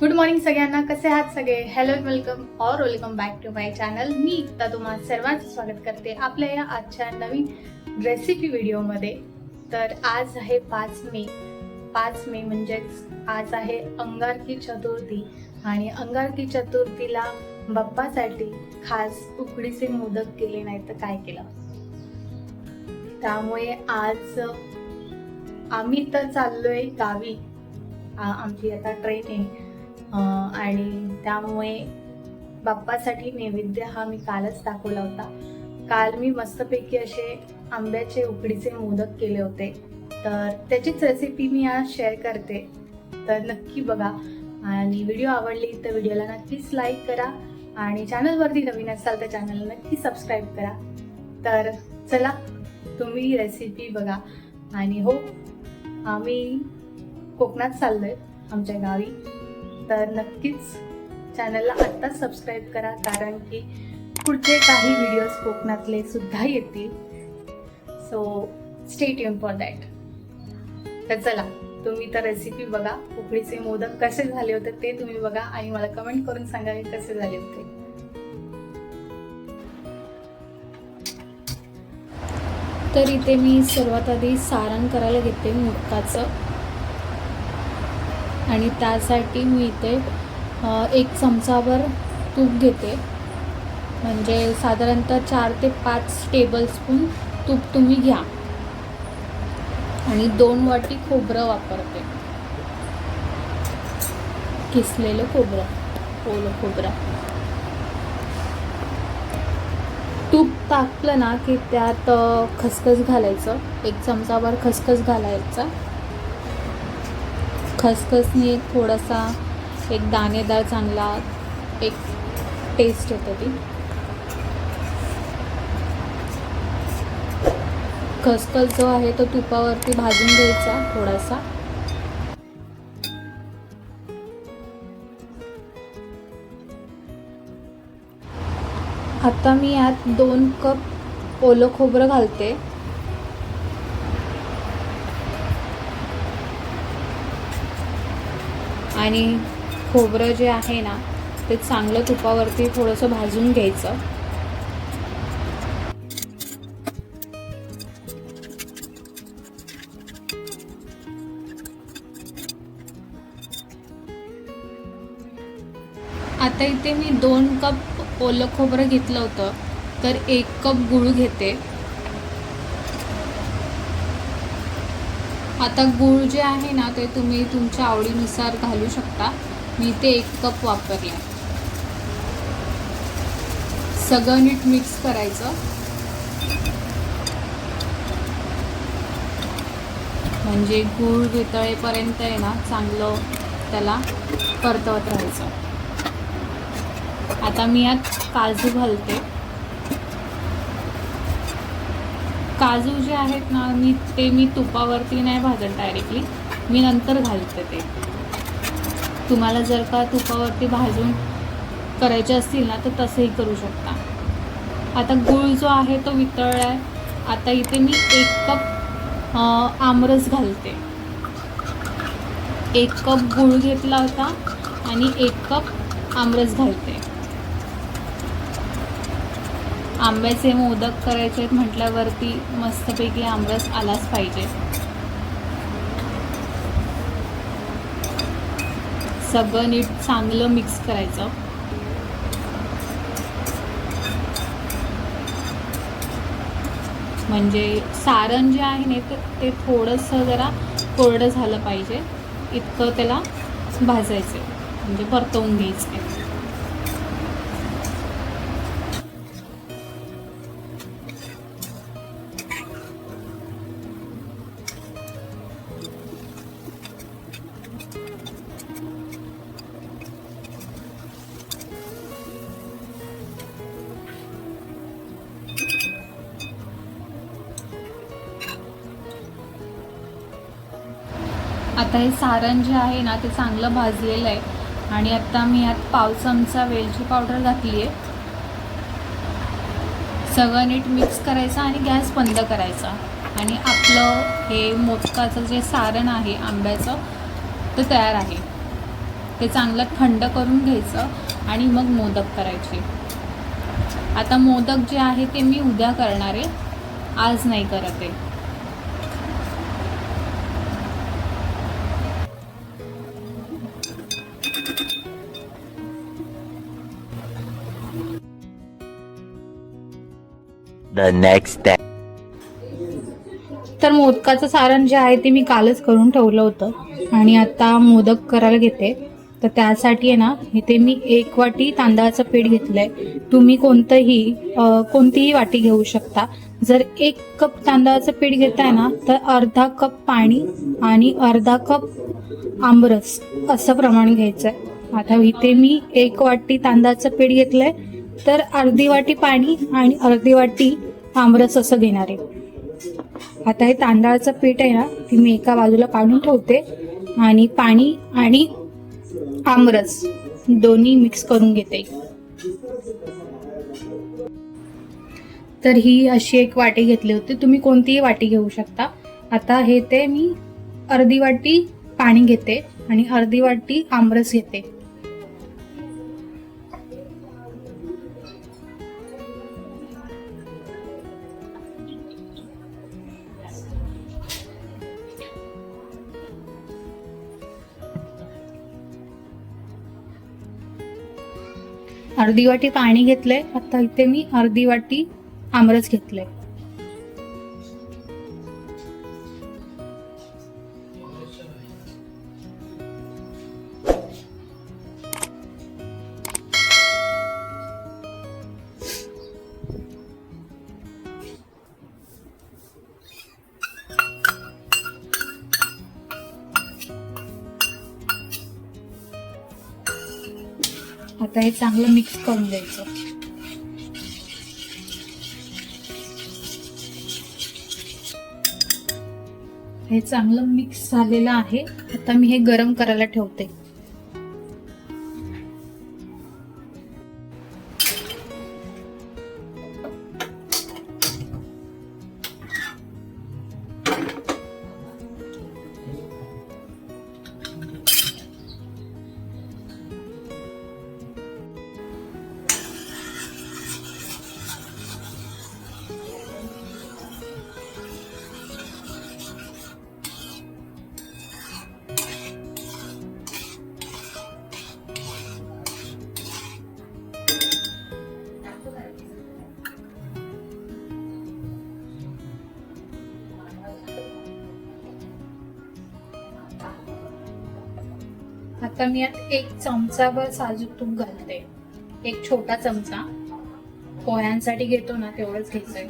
Good morning सगळ्यांना. कसे आहात सगळे? हॅलो वेलकम और welcome back to my channel. मी एकता तुम्हा सर्वांचं स्वागत करते आपल्या या आजच्या नवीन रेसिपी व्हिडिओमध्ये. तर आज आहे 5 मे म्हणजेच आज आहे अंगारकी चतुर्थी आणि अंगारकी चतुर्थीला बाप्पासाठी खास उकडीचे मोदक केले नाही तर काय केलं. त्यामुळे आज आम्ही तर चाललोय गावी. आमची आता ट्रेन आहे आणि त्यामुळे बाप्पासाठी नैवेद्य हा मी कालच दाखवला होता. काल मी मस्तपैकी असे आंब्याचे उकडीचे मोदक केले होते, तर त्याचीच रेसिपी मी आज शेअर करते. तर नक्की बघा आणि व्हिडिओ आवडली तर व्हिडिओला नक्कीच लाईक करा आणि चॅनलवरती नवीन असाल तर चॅनलला नक्की सबस्क्राईब करा. तर चला तुम्ही रेसिपी बघा. आणि हो, आम्ही कोकणात चाललोय आमच्या गावी, तर नक्कीच चॅनलला आत्ताच सबस्क्राईब करा कारण की पुढचे काही व्हिडिओज कोकणातले सुद्धा येतील. So stay tune for that. तर चला तुम्ही तर रेसिपी बघा. उकडीचे मोदक कसे झाले होते ते तुम्ही बघा आणि मला कमेंट करून सांगा की कसे झाले होते. तर इथे मी सर्वात आधी सारण करायला घेते मोदकाचं आणि त्यासाठी मी इथे 1 चमचाभर तूप घेते. म्हणजे साधारणतः 4 ते 5 टेबलस्पून तूप तुम्ही घ्या आणि 2 वाटी खोबरं वापरते. किसलेलं खोबरं, ओलं खोबरं. तूप टाकलं ना की त्यात खसखस घालायचं. 1 चमचाभर खसखस घालायचा. खसखसनी थोडासा एक दाणेदार चांगला एक टेस्ट येते. ती खसखस जो आहे तो तुपावरती भाजून घ्यायचा थोडासा. आता मी यात 2 कप ओलं खोबरं घालते. आणि खोबरं जे आहे ना ते चांगलं तुपावरती थोडंसं भाजून घ्यायचं. आता इथे मी 2 कप ओलं खोबरं घेतलं होतं, तर 1 कप गूळ घेते. आता गूळ जे आहे ना ते तुम्ही तुमच्या आवडीनुसार घालू शकता. मी ते 1 कप वापरला. सगळं नीट मिक्स करायचं. म्हणजे गूळ वितळेपर्यंत आहे ना चांगलं त्याला परतवत राहायचं. आता मी यात काजू घालते. काजू जे आहेत ना मी तुपावरती नाही भाजत डायरेक्टली, मी नंतर घालते ते. तुम्हाला जर का तुपावरती भाजून करायचे असतील ना तर तसंही करू शकता. आता गूळ जो आहे तो वितळला आहे. आता इथे मी 1 कप आमरस घालते. 1 कप गूळ घेतला होता आणि 1 कप आमरस घालते. आंब्याचे मोदक करायचे आहेत म्हटल्यावरती मस्तपैकी आमरस आलाच पाहिजे. सगळं नीट चांगलं मिक्स करायचं. म्हणजे सारण जे आहे ना ते थोडंसं जरा कोरडं झालं पाहिजे इतकं त्याला भाजायचं, म्हणजे परतवून घ्यायचं. आता हे सारण जे आहे ना ते चांगलं भाजलेलं आहे आणि आता मी यात 1/2 चमचा वेलची पावडर घातली आहे. सगळं नीट मिक्स करायचं आणि गॅस बंद करायचा. आणि आपलं हे मोदकाचं जे सारण आहे आंब्याचं ते तयार आहे. ते चांगलं थंड करून घ्यायचं आणि मग मोदक करायचे. आता मोदक जे आहे ते मी उद्या करणार आहे, आज नाही करत आहे. The next day. तर मोदकाचं सारण जे आहे ते मी कालच करून ठेवलं होतं आणि आता मोदक करायला घेते. तर त्यासाठी आहे ना, इथे मी 1 वाटी तांदळाचं पीठ घेतलंय. तुम्ही कोणतीही वाटी घेऊ शकता. जर 1 कप तांदळाचं पीठ घेताय ना, तर अर्धा कप पाणी आणि अर्धा कप आमरस असं प्रमाण घ्यायचंय. आता इथे मी 1 वाटी तांदळाचं पीठ घेतलंय, तर अर्धी वाटी पाणी आणि अर्धी वाटी आमरस असं घेणार आहे. आता हे तांदळाचं पीठ आहे ना, ते मी एका बाजूला काढून ठेवते आणि पाणी आणि आमरस दोन्ही मिक्स करून घेते. तर ही अशी 1 वाटी घेतली होती. तुम्ही कोणतीही वाटी घेऊ शकता. आता हे ते मी अर्धी वाटी पाणी घेते आणि अर्धी वाटी आमरस घेते. अर्धी वाटी पाणी घेतलंय. आता इथे मी अर्धी वाटी आमरस घेतलंय. आता हे चांगलं मिक्स करून द्यायचं. हे चांगलं मिक्स झालेलं आहे. आता मी हे गरम करायला ठेवते. आता मी यात 1 चमचाभर साजूक तूप घालते. 1 छोटा चमचा. पोह्यांसाठी घेतो ना तेवढंच घ्यायचंय.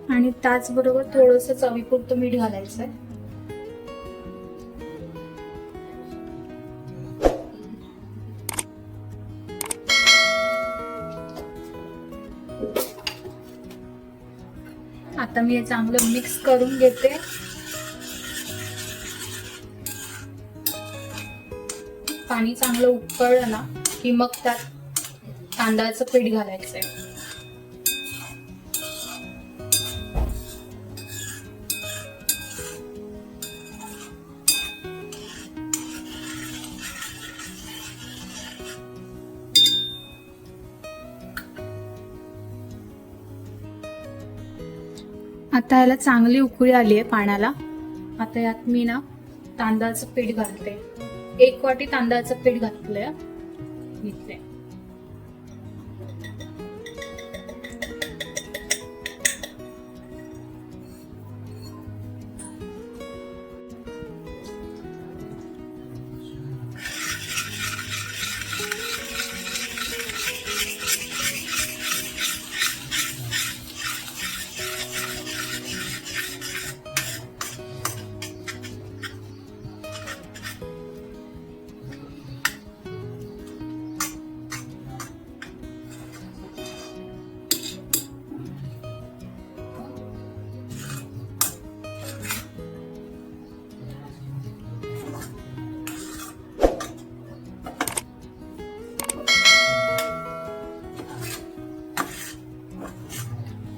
आणि त्याचबरोबर थोडंसं चवीपुरतं मीठ घालायचंय. आता मी हे चांगलं मिक्स करून घेते. पाणी चांगलं उकळलं ना की मग त्यात तांदळाचं पीठ घालायचंय. आता याला चांगली उकळी आली आहे पाण्याला. आता यात मी ना तांदळाचं पीठ घालते. 1 वाटी तांदळाचं पीठ घातलंय.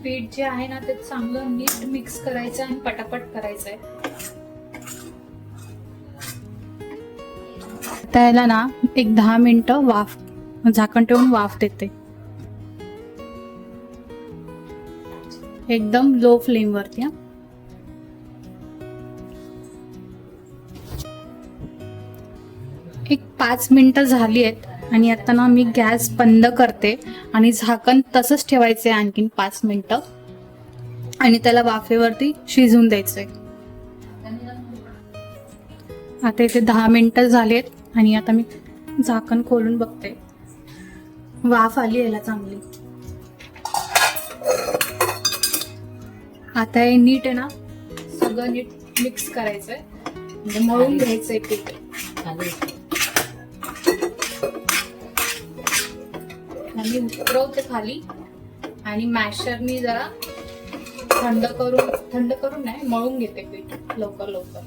पीठ जे आहे ना ते चांगलं नीट मिक्स करायचं आणि पटापट करायचंय. त्याला ना एक 10 मिनिटं वाफ झाकण ठेवून वाफ देते, एकदम लो फ्लेम वरती. एक 5 मिनिटं झाली आहेत आणि आता ना मी गॅस बंद करते आणि झाकण तसंच ठेवायचंय आणखीन 5 मिनिटं आणि त्याला वाफेवरती शिजून द्यायचंय. आता इथे 10 मिनिटं झालेत आणि आता मी झाकण खोलून बघते. वाफ आली याला चांगली. आता हे नीट आहे ना सगळं नीट मिक्स करायचंय, म्हणजे मळून घ्यायचंय पीठ. आणि उतरवते खाली आणि मॅशरनी जरा थंड करून नाही मळून घेते पीठ लवकर लवकर.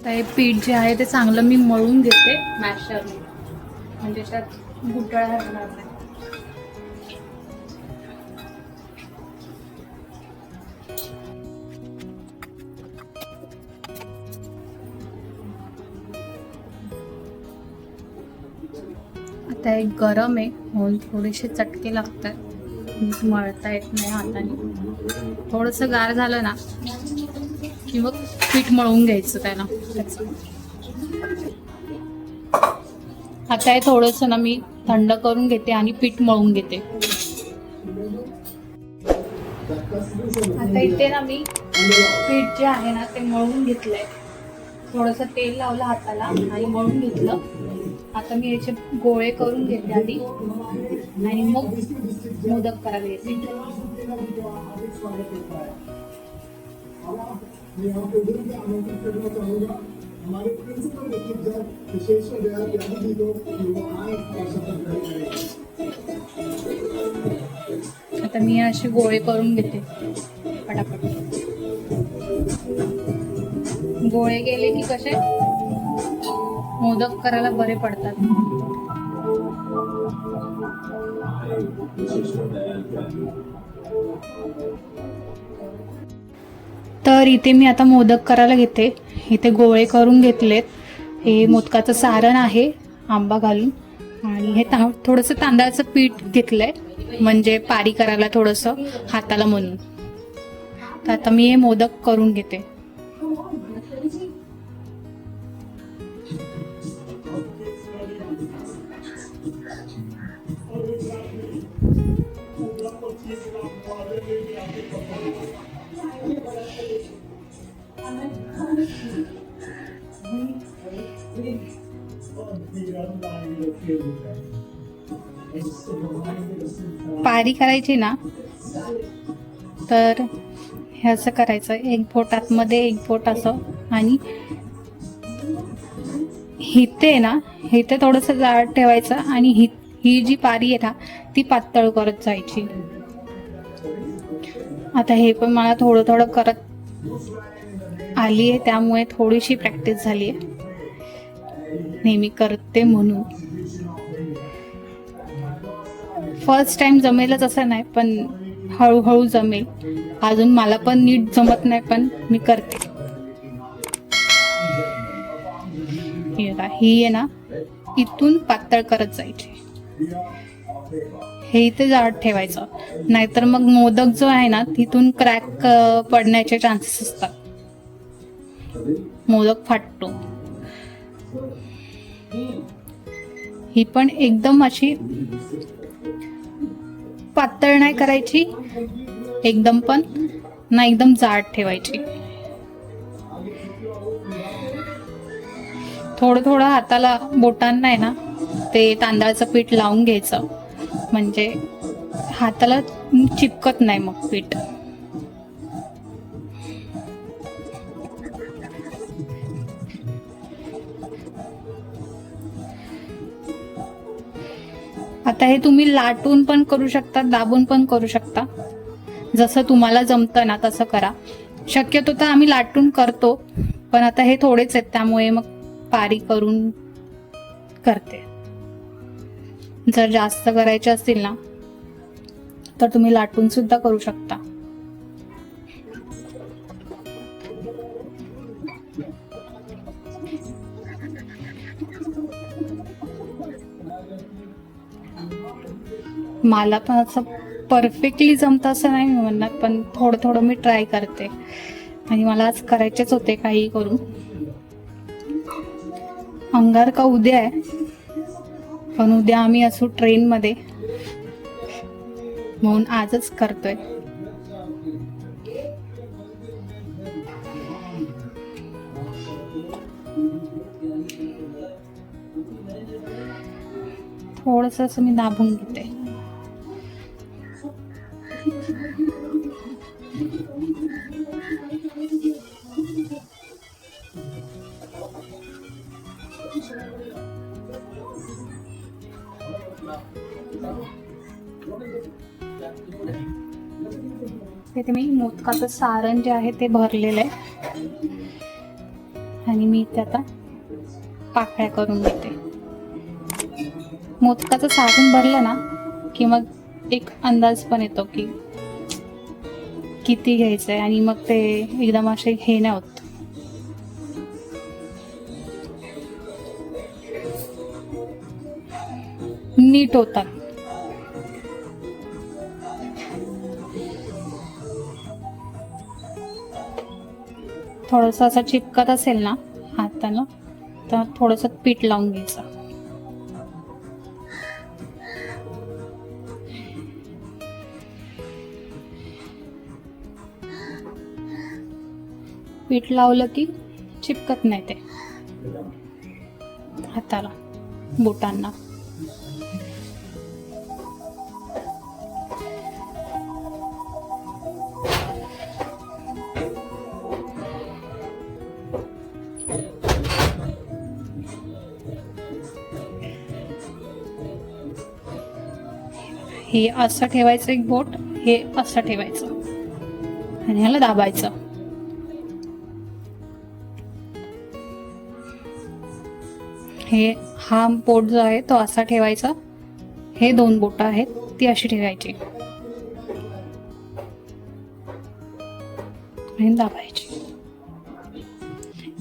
तर हे पीठ जे आहे ते चांगलं मी मळून घेते मॅशरनी, म्हणजे त्यात गुठळ्या राहणार नाही. आता एक गरम आहे म्हणून थोडेसे चटके लागतात, मळता येत नाही हाताने. थोडंसं गार झालं ना की मग पीठ मळून घ्यायचं त्याला. आता हे थोडंसं ना मी थंड करून घेते आणि पीठ मळून घेते. आता इथे ना मी पीठ जे आहे ना ते मळून घेतलंय, थोडंसं तेल लावलं हाताला आणि मळून घेतलं. आता मी याचे गोळे करून घेते आधी आणि मग मोदक करायला घेते. आता मी असे गोळे करून घेते पटापट. गोळे केले की कसे मोदक करायला बरे पडतात. तर इथे मी आता मोदक करायला घेते. इथे गोळे करून घेतलेत. हे मोदकाचं सारण आहे आंबा घालून आणि हे थोडंसं तांदळाचं पीठ घेतलंय, म्हणजे पारी करायला थोडंसं हाताला म्हणून. तर आता मी हे मोदक करून घेते. पारी करायची ना तर हे असं करायचं, एक बोट आतमध्ये एक बोट असं, आणि हिते ना हिते थोडंसं जाड ठेवायचं आणि ही जी पारी आहे ना ती पातळ करत जायची. आता हे पण मला थोडं थोडं करत आली आहे, त्यामुळे थोडीशी प्रॅक्टिस झाली आहे, नेहमी करते म्हणून. फर्स्ट टाइम जमेलच असं नाही, पण हळूहळू जमेल. अजून मला पण नीट जमत नाही, पण मी करते. ही आहे ना इथून पातळ करत जायची, हे इथे जाड ठेवायचं, नाहीतर मग मोदक जो आहे ना तिथून क्रॅक पडण्याचे चान्सेस असतात, मोदक फाटतो. ही पण एकदम अशी पातळ नाही करायची, एकदम पण ना एकदम जाड ठेवायची. थोडं थोडं हाताला बोटांना आहे ना ते तांदळाचं पीठ लावून घ्यायचं, म्हणजे हाताला चिपकत नाही मग पीठ. आता हे तुम्ही लाटून पण करू शकता, दाबून पण करू शकता, जसं तुम्हाला जमतं ना तसं करा. शक्यतो तर आम्ही लाटून करतो, पण आता हे थोडेच आहेत त्यामुळे मग पारी करून करते. जर जास्त करायचे असतील ना तर तुम्ही लाटून सुद्धा करू शकता. मला पण असं परफेक्टली जमतं असं नाही मी म्हणणार, पण थोडं थोडं मी ट्राय करते आणि मला आज करायचेच होते काही करून. अंगारका उद्या आहे, पण उद्या आम्ही असू ट्रेनमध्ये, म्हणून आजच करतोय. थोडंसं असं मी दाबून घेते. ते मी मोदकाचं सारण जे आहे ते भरलेलं आहे आणि मी ते आता पाकळ्या करून घेते. मोदकाचं सारण भरलं ना की मग एक अंदाज पण येतो की किती घ्यायचं आहे आणि मग ते एकदम असे हे नाही होत. नीट होतात. थोडंसं असं चिपकत असेल ना हातानं तर थोडंसं पीठ लावून घ्यायचं. पीठ लावलं की चिपकत नाही ते हाताला, बोटांना. हे असं ठेवायचं एक बोट, हे असं ठेवायचं आणि ह्याला दाबायचं. हा बोट जो आहे तो असा ठेवायचा. हे 2 बोट आहेत ती अशी ठेवायची आणि दाबायची.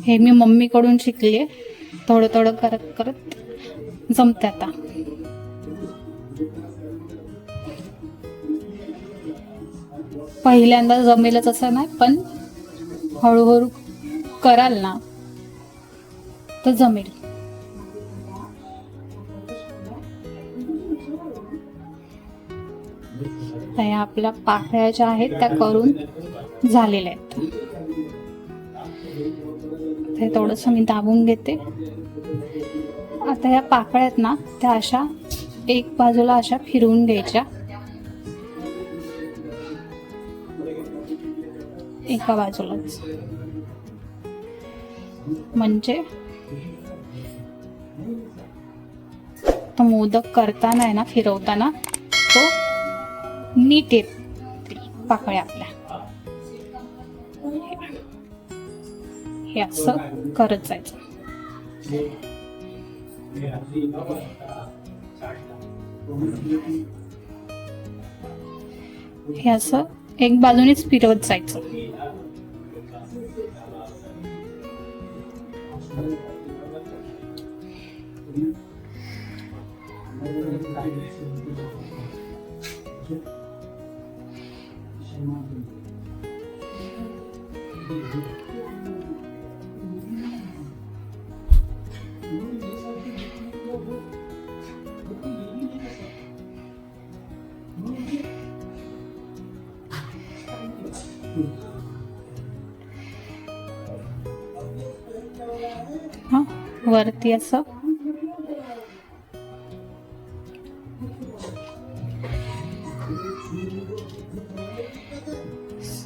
हे मी मम्मीकडून शिकले. थोडं थोडं करत करत जमते आता. पहिल्यांदा जमेलच असं नाही, पण हळूहळू कराल ना तर जमेल. ह्या आपल्या पाकळ्या ज्या आहेत त्या करून झालेल्या आहेत. ते थोडंसं मी दाबून घेते. आता ह्या पाकळ्या आहेत ना त्या अशा एक बाजूला अशा फिरवून घ्यायच्या. एका बाजूलाच, म्हणजे तो मोदक करताना आहे ना, फिरवताना तो नीट येत पाकळ्या आपल्या. हे असं करत जायचं. हे असं एक बाजूनेच फिरवत जायचं. हा वरती असं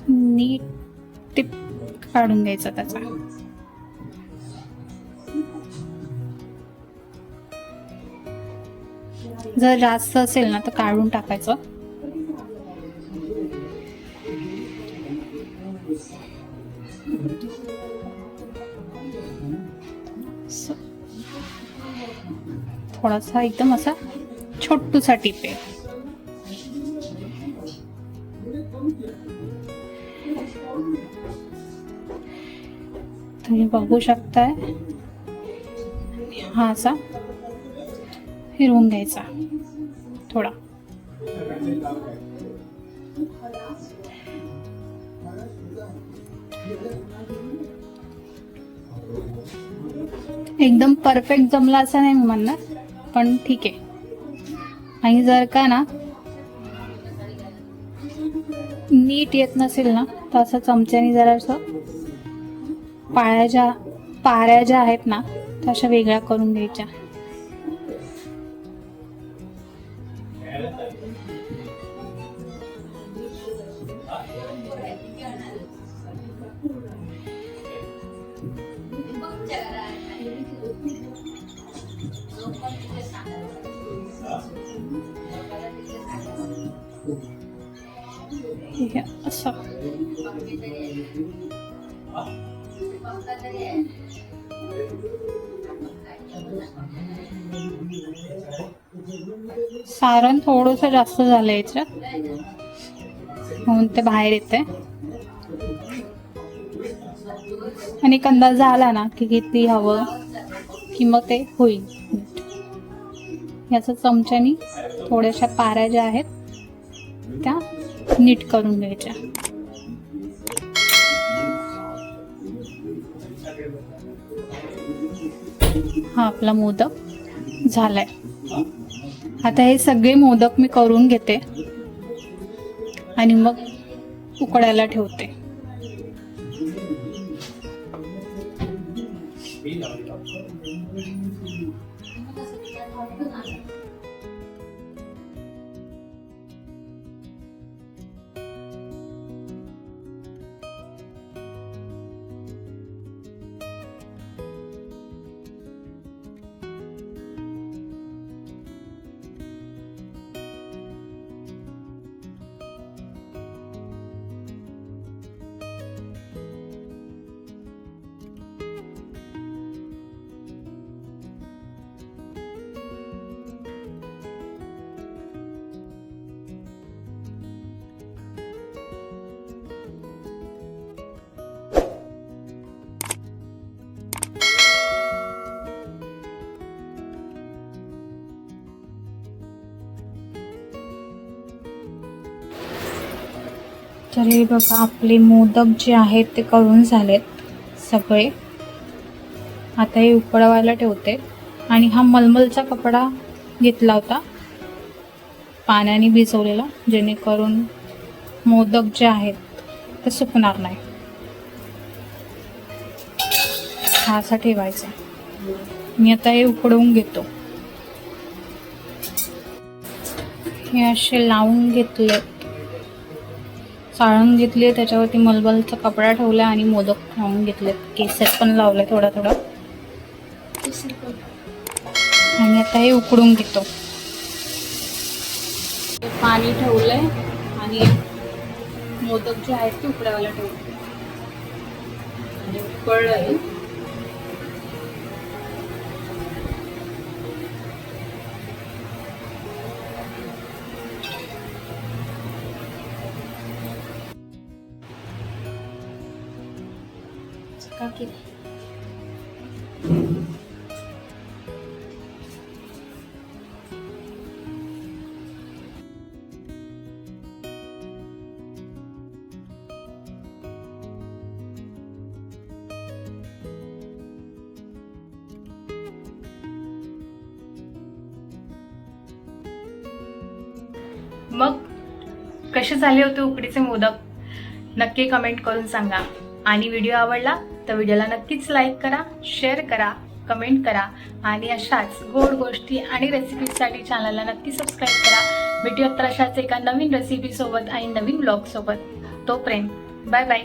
नीट टिप काढून घ्यायचा त्याचा. जर जास्त असेल ना तर काढून टाकायचं. थोडासा एकदम असा छोटूसा टिप आहे. तुम्ही बघू शकताय. हा असा फिरवून घ्यायचा थोडा. एकदम परफेक्ट जमला असं नाही मी म्हणणार, पण ठीक आहे. आणि जर का ना नीट येत नसेल ना तर असं चमच्याने जरा असं पाऱ्या ज्या आहेत ना त्या अशा वेगळ्या करून घ्यायच्या. हे असं सारण थोडस जास्त झालं याच्यात म्हणून ते बाहेर येते. आणि एक अंदाज आला ना की किती हवं की मग ते होईल. याचा चमच्यानी थोड्याशा पाऱ्या ज्या आहेत त्या नीट करून घ्यायच्या. हा आपला मोदक झालाय. आता हे सगळे मोदक मी करून घेते आणि मग उकडायला ठेवते. तर हे बघा आपले मोदक जे आहेत ते करून झालेत सगळे. आता हे उकळवायला ठेवते. आणि हा मलमलचा कपडा घेतला होता पाण्याने भिजवलेला, जेणेकरून मोदक जे आहेत ते सुकणार नाही. हा असा ठेवायचा. मी आता हे उकडवून घेतो. हे असे लावून घेतले, चाळून घेतली, त्याच्यावरती मलमलचा कपडा ठेवला आणि मोदक लावून घेतले. केसर पण लावले थोडा थोडा. आणि आता हे उकडून घेतो. पाणी ठेवलंय आणि मोदक जे आहेत ते उकडायला ठेवले. आणि उकळलंय. मग कसे झाले होते उकडीचे मोदक नक्की कमेंट करून सांगा. आणि व्हिडिओ आवडला तर व्हिडिओला नक्कीच लाईक करा, शेअर करा, कमेंट करा. आणि अशाच गोड गोष्टी आणि रेसिपीजसाठी चॅनलला नक्की सबस्क्राईब करा. भेटूयात तर अशाच एका नवीन रेसिपीसोबत आणि नवीन ब्लॉगसोबत. तोपर्यंत बाय बाय.